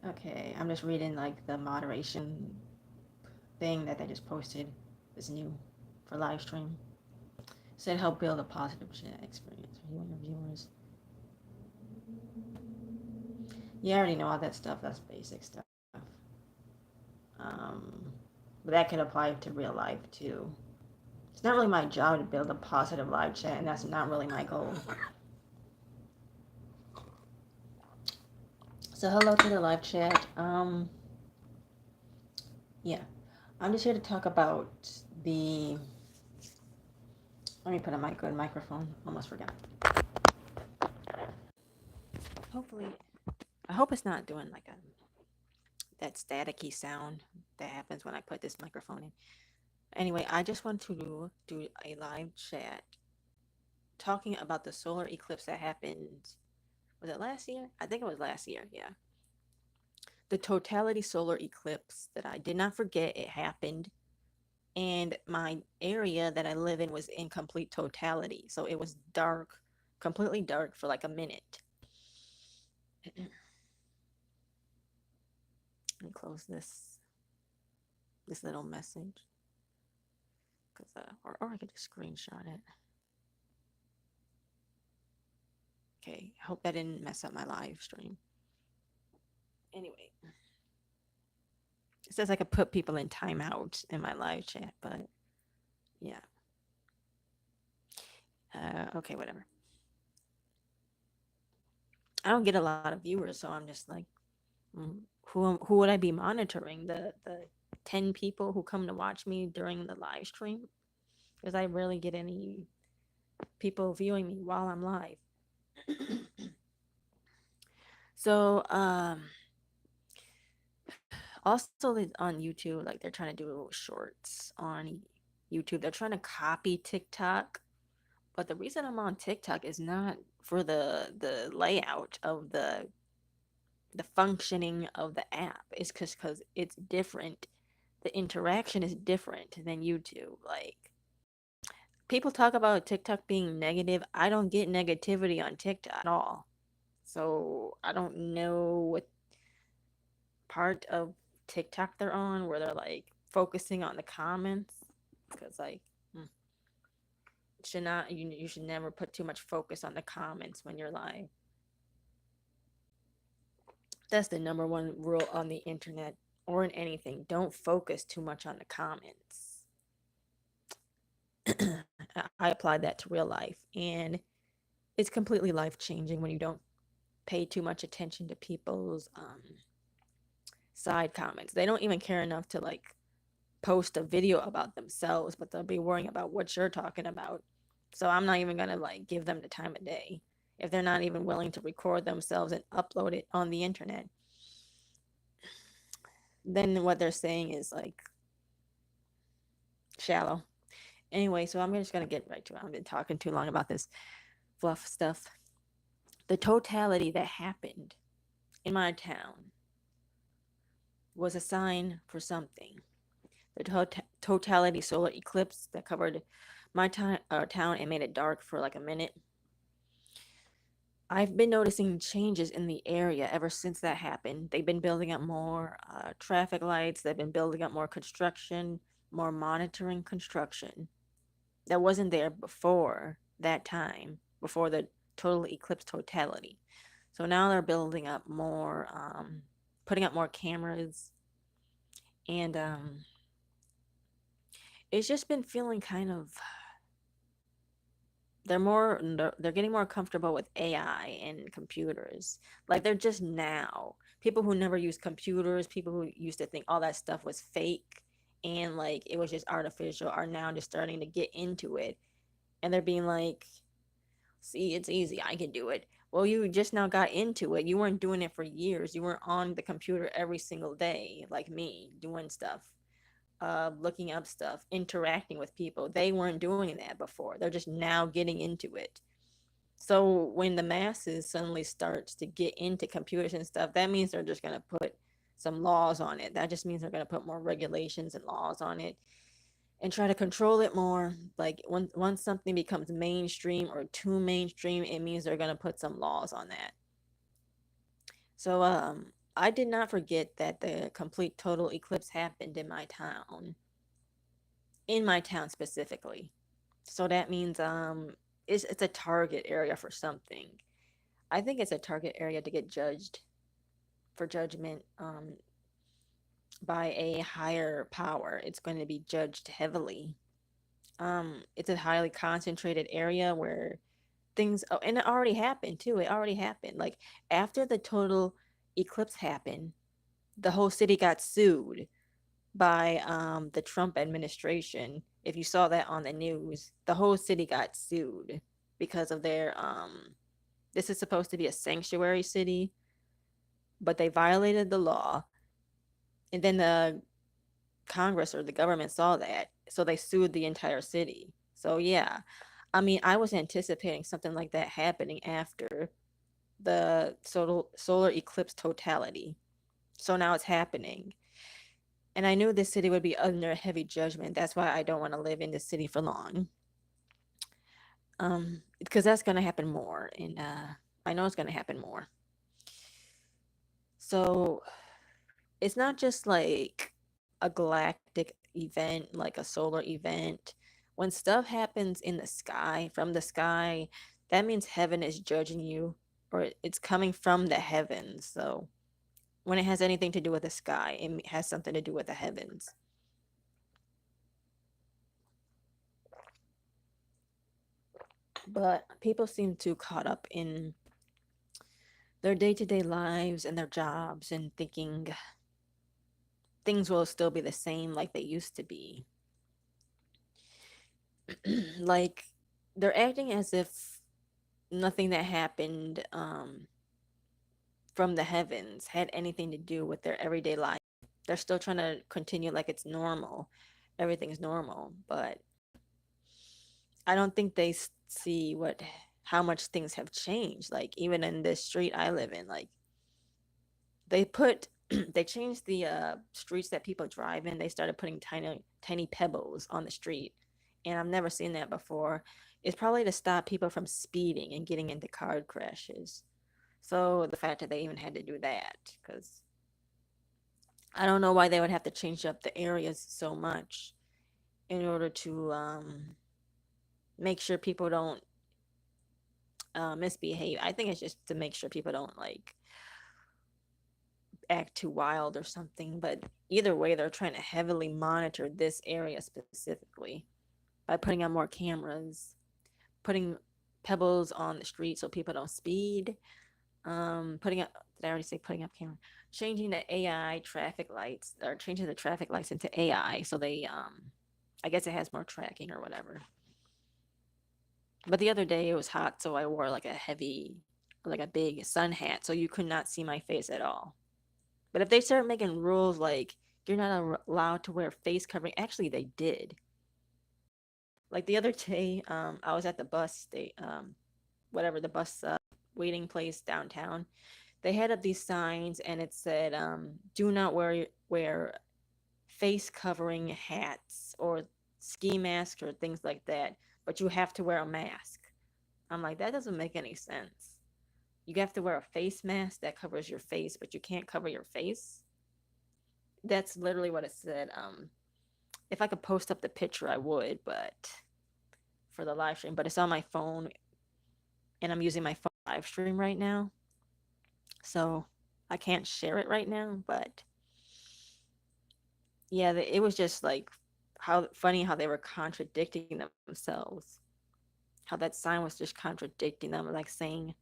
Okay, I'm just reading like the moderation thing that they just posted. Is new for live stream. Said help build a positive chat experience for you and your viewers. You already know all that stuff. That's basic stuff. Um, but that could apply to real life too. It's not really my job to build a positive live chat, and that's not really my goal. So hello to the live chat. Yeah, I'm just here to talk about the. Let me put a good microphone. Almost forgot. Hopefully, I hope it's not doing like a that staticky sound that happens when I put this microphone in. Anyway, I just want to do a live chat talking about the solar eclipse that happened. Was it last year? I think it was last year. Yeah, the totality solar eclipse that I did not forget. It happened, and my area that I live in was in complete totality. So it was dark, completely dark for like a minute. Let me close this little message because or I could just screenshot it. Okay, I hope that didn't mess up my live stream. Anyway, it says I could put people in timeout in my live chat, but yeah. Okay, whatever. I don't get a lot of viewers, so I'm just like, who would I be monitoring? The 10 people who come to watch me during the live stream? Because I rarely get any people viewing me while I'm live. So also on YouTube, like they're trying to do shorts on YouTube. They're trying to copy TikTok, but the reason I'm on TikTok is not for the layout of the functioning of the app. It's because it's different. The interaction is different than YouTube. Like people talk about TikTok being negative. I don't get negativity on TikTok at all. So I don't know what part of TikTok they're on where they're like focusing on the comments because like mm, should not you should never put too much focus on the comments when you're live. That's the number one rule on the internet or in anything. Don't focus too much on the comments. I applied that to real life, and it's completely life changing when you don't pay too much attention to people's side comments. They don't even care enough to like post a video about themselves, but they'll be worrying about what you're talking about. So I'm not even gonna like give them the time of day if they're not even willing to record themselves and upload it on the internet. Then what they're saying is like shallow. Anyway, so I'm just gonna get right to it. I've been talking too long about this fluff stuff. The totality that happened in my town was a sign for something. The totality solar eclipse that covered my town and made it dark for like a minute. I've been noticing changes in the area ever since that happened. They've been building up more traffic lights, they've been building up more construction, more monitoring construction that wasn't there before that time, before the total eclipse totality. So now they're building up more, putting up more cameras, and it's just been feeling kind of they're getting more comfortable with AI and computers. Like they're just now people who never used computers, people who used to think all that stuff was fake and like it was just artificial are now just starting to get into it. And they're being like, "See, it's easy. I can do it." Well, you just now got into it. You weren't doing it for years. You weren't on the computer every single day like me, doing stuff, looking up stuff, interacting with people. They weren't doing that before. They're just now getting into it. So when the masses suddenly starts to get into computers and stuff, that means they're just going to put some laws on it. That just means they're going to put more regulations and laws on it and try to control it more. Like once something becomes mainstream or too mainstream, it means they're going to put some laws on that. So I did not forget that the complete total eclipse happened in my town specifically. So that means it's a target area for something. I think it's a target area to get judged for judgment by a higher power. It's going to be judged heavily. It's a highly concentrated area where things oh, and it already happened too. It already happened. Like after the total eclipse happened, the whole city got sued by the Trump administration. If you saw that on the news, the whole city got sued because of their this is supposed to be a sanctuary city, but they violated the law. And then the Congress or the government saw that, so they sued the entire city. So yeah, I mean, I was anticipating something like that happening after the solar eclipse totality. So now it's happening. And I knew this city would be under heavy judgment. That's why I don't want to live in this city for long. Because that's gonna happen more, and I know it's gonna happen more. So it's not just like a galactic event, like a solar event. When stuff happens in the sky, from the sky, that means heaven is judging you, or it's coming from the heavens. So when it has anything to do with the sky, it has something to do with the heavens. But people seem too caught up in their day-to-day lives and their jobs and thinking things will still be the same like they used to be. Like they're acting as if nothing that happened from the heavens had anything to do with their everyday life. They're still trying to continue like it's normal. Everything's normal, but I don't think they see what how much things have changed. Like even in this street I live in, like they put they changed the streets that people drive in. They started putting tiny pebbles on the street, and I've never seen that before. It's probably to stop people from speeding and getting into car crashes. So the fact that they even had to do that, because I don't know why they would have to change up the areas so much in order to make sure people don't misbehave. I think it's just to make sure people don't like act too wild or something. But either way, they're trying to heavily monitor this area specifically by putting on more cameras, putting pebbles on the street so people don't speed. Putting up, did I already say putting up camera? Changing the AI traffic lights, or changing the traffic lights into AI so they, I guess it has more tracking or whatever. But the other day it was hot, so I wore like a heavy, like a big sun hat, so you could not see my face at all. But if they start making rules like you're not allowed to wear face covering, actually they did. Like the other day, I was at the bus state, whatever the bus waiting place downtown. They had up these signs, and it said, "Do not wear face covering hats or ski masks or things like that, but you have to wear a mask." I'm like, that doesn't make any sense. You have to wear a face mask that covers your face, but you can't cover your face. That's literally what it said. If I could post up the picture, I would, but for the live stream, but it's on my phone, and I'm using my phone live stream right now, so I can't share it right now. But yeah, it was just like how funny how they were contradicting themselves. How that sign was just contradicting them, like saying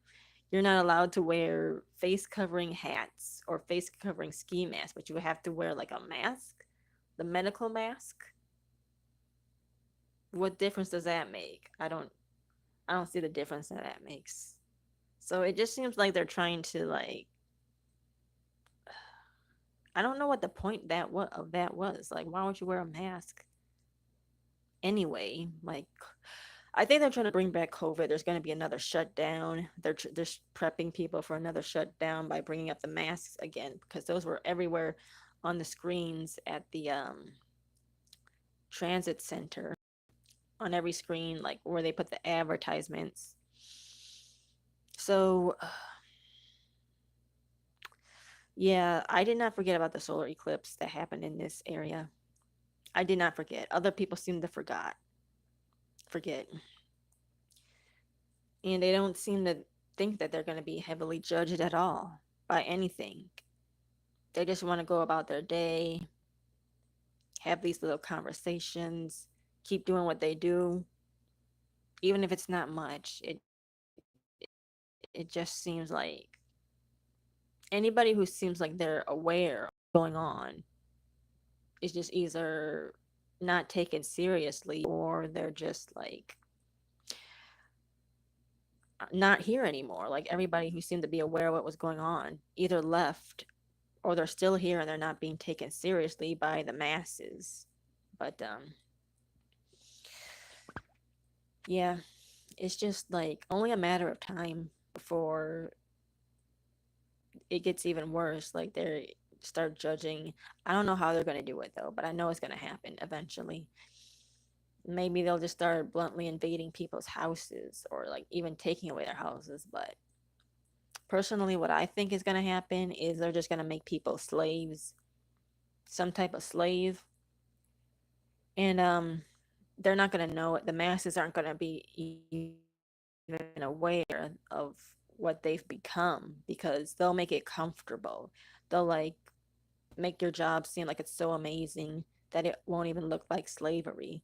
you're not allowed to wear face covering hats or face covering ski masks, but you have to wear like a mask, the medical mask. What difference does that make? I don't see the difference that makes. So it just seems like they're trying to like I don't know what the point that what of that was. Like why would you wear a mask anyway? Like I think they're trying to bring back COVID. There's going to be another shutdown. They're prepping people for another shutdown by bringing up the masks again because those were everywhere on the screens at the transit center, on every screen, like where they put the advertisements. So Yeah, I did not forget about the solar eclipse that happened in this area. I did not forget. Other people seem to forget, and they don't seem to think that they're going to be heavily judged at all by anything. They just want to go about their day, have these little conversations, keep doing what they do, even if it's not much. It just seems like anybody who seems like they're aware of going on is just either not taken seriously or they're just like not here anymore. Like everybody who seemed to be aware of what was going on either left or they're still here and they're not being taken seriously by the masses. But yeah, it's just like only a matter of time before it gets even worse. Like they start judging. I don't know how they're going to do it though, but I know it's going to happen eventually. Maybe they'll just start bluntly invading people's houses or like even taking away their houses. But personally, what I think is going to happen is they're just going to make people slaves, some type of slave. And they're not going to know it. The masses aren't going to be even aware of what they've become because they'll make it comfortable. They'll like make your job seem like it's so amazing that it won't even look like slavery.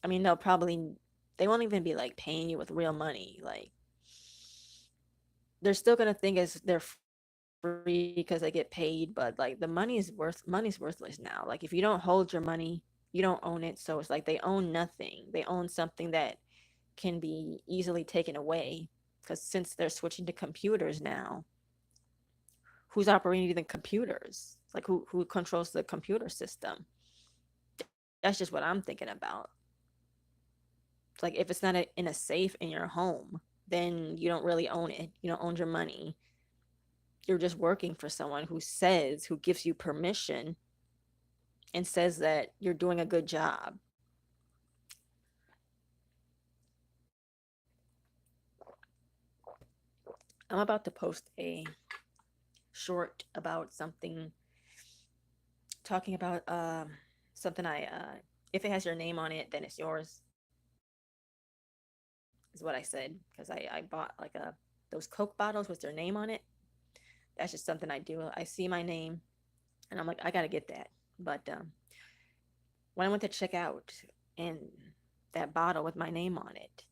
I mean, they won't even be like paying you with real money. Like, they're still gonna think as they're free because they get paid, but like money's worthless now. Like, if you don't hold your money, you don't own it. So it's like they own nothing. They own something that can be easily taken away because since they're switching to computers now, who's operating the computers? Like, who controls the computer system? That's just what I'm thinking about. It's like if it's not in a safe in your home, then you don't really own it. You don't own your money. You're just working for someone who gives you permission and says that you're doing a good job. I'm about to post a short about something talking about something if it has your name on it, then it's yours, is what I said. Because I bought like those Coke bottles with their name on it. That's just something I do. I see my name and I'm like, I gotta get that. But when I went to check out and that bottle with my name on it,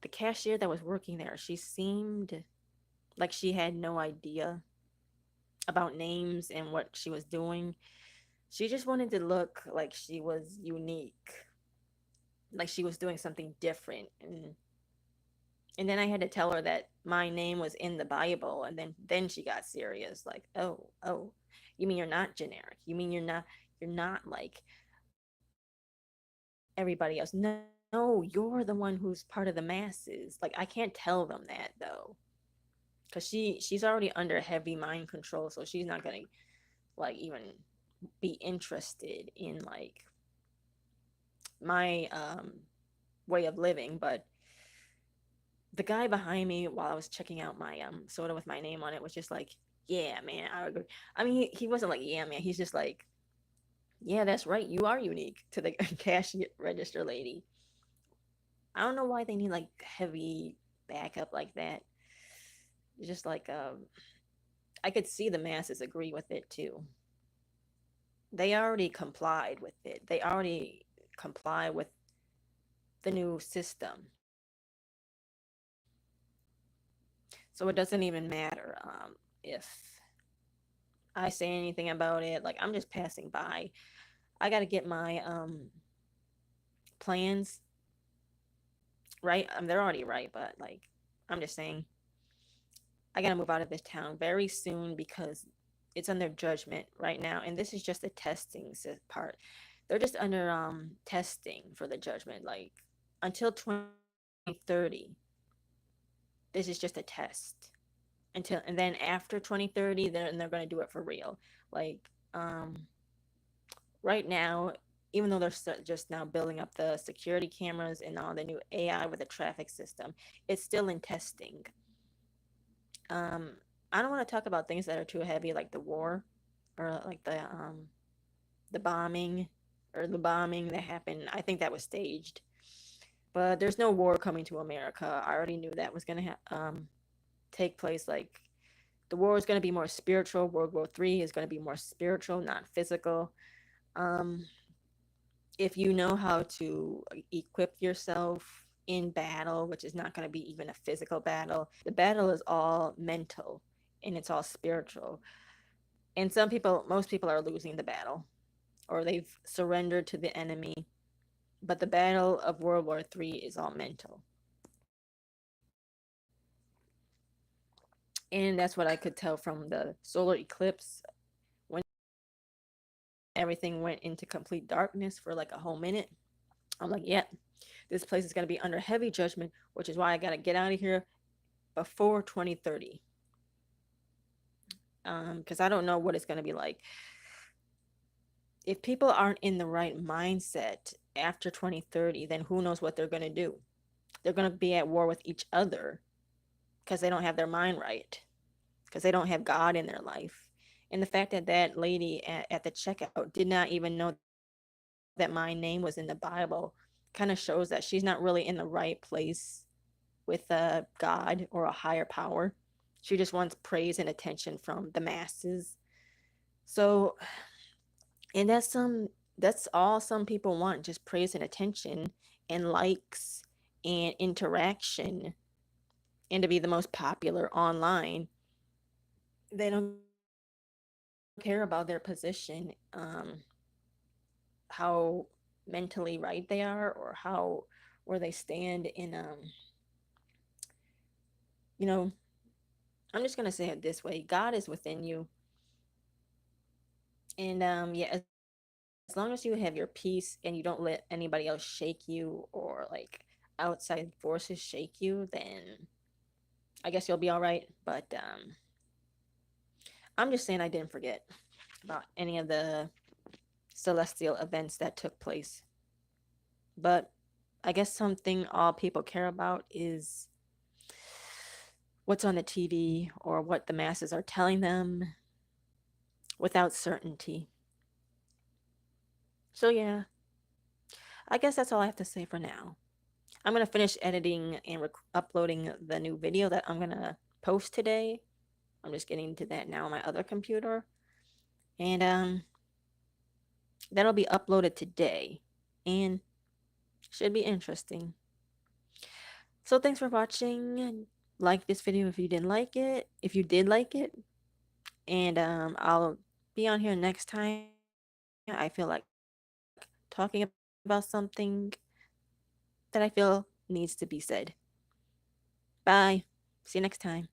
the cashier that was working there, she seemed like she had no idea about names and what she was doing. She just wanted to look like she was unique, like she was doing something different. And then I had to tell her that my name was in the Bible, and then she got serious. Like, oh, you mean you're not generic? You mean you're not like everybody else? No, you're the one who's part of the masses. Like, I can't tell them that though, because she's already under heavy mind control, so she's not gonna like even be interested in like my way of living. But the guy behind me while I was checking out my soda with my name on it was just like, "Yeah, man, I agree." I mean, he wasn't like, "Yeah, man." He's just like, "Yeah, that's right. You are unique," to the cash register lady. I don't know why they need like heavy backup like that. It's just like I could see the masses agree with it too. They already complied with it. They already comply with the new system. So it doesn't even matter if I say anything about it. Like, I'm just passing by. I got to get my plans right. They're already right, but like, I'm just saying, I got to move out of this town very soon because it's under judgment right now. And this is just the testing part. They're just under testing for the judgment. Like, until 2030, this is just a test. And then after 2030, they're going to do it for real. Like, um, right now, even though they're just now building up the security cameras and all the new AI with the traffic system, it's still in testing. I don't want to talk about things that are too heavy, like the war, or like the bombing, or the bombing that happened. I think that was staged. But there's no war coming to America. I already knew that was gonna take place. Like the war is gonna be more spiritual. World War III is gonna be more spiritual, not physical. Um, if you know how to equip yourself in battle, which is not going to be even a physical battle, the battle is all mental and it's all spiritual. And most people are losing the battle or they've surrendered to the enemy. But the battle of World War III is all mental. And that's what I could tell from the solar eclipse when everything went into complete darkness for like a whole minute. I'm like, yeah, this place is going to be under heavy judgment, which is why I got to get out of here before 2030. Because I don't know what it's going to be like. If people aren't in the right mindset after 2030, then who knows what they're going to do? They're going to be at war with each other because they don't have their mind right, because they don't have God in their life. And the fact that that lady at the checkout did not even know that my name was in the Bible kind of shows that she's not really in the right place with God or a higher power. She just wants praise and attention from the masses. So, and that's all some people want, just praise and attention and likes and interaction and to be the most popular online. They don't care about their position, how mentally right they are, or how where they stand in you know, I'm just gonna say it this way: God is within you, and yeah, as long as you have your peace and you don't let anybody else shake you or like outside forces shake you, then I guess you'll be all right. But I'm just saying I didn't forget about any of the celestial events that took place. But I guess something all people care about is what's on the TV or what the masses are telling them without certainty. So, yeah, I guess that's all I have to say for now. I'm going to finish editing and uploading the new video that I'm going to post today. I'm just getting to that now on my other computer. And that'll be uploaded today. And should be interesting. So thanks for watching. Like this video if you didn't like it. If you did like it. And I'll be on here next time. I feel like talking about something that I feel needs to be said. Bye. See you next time.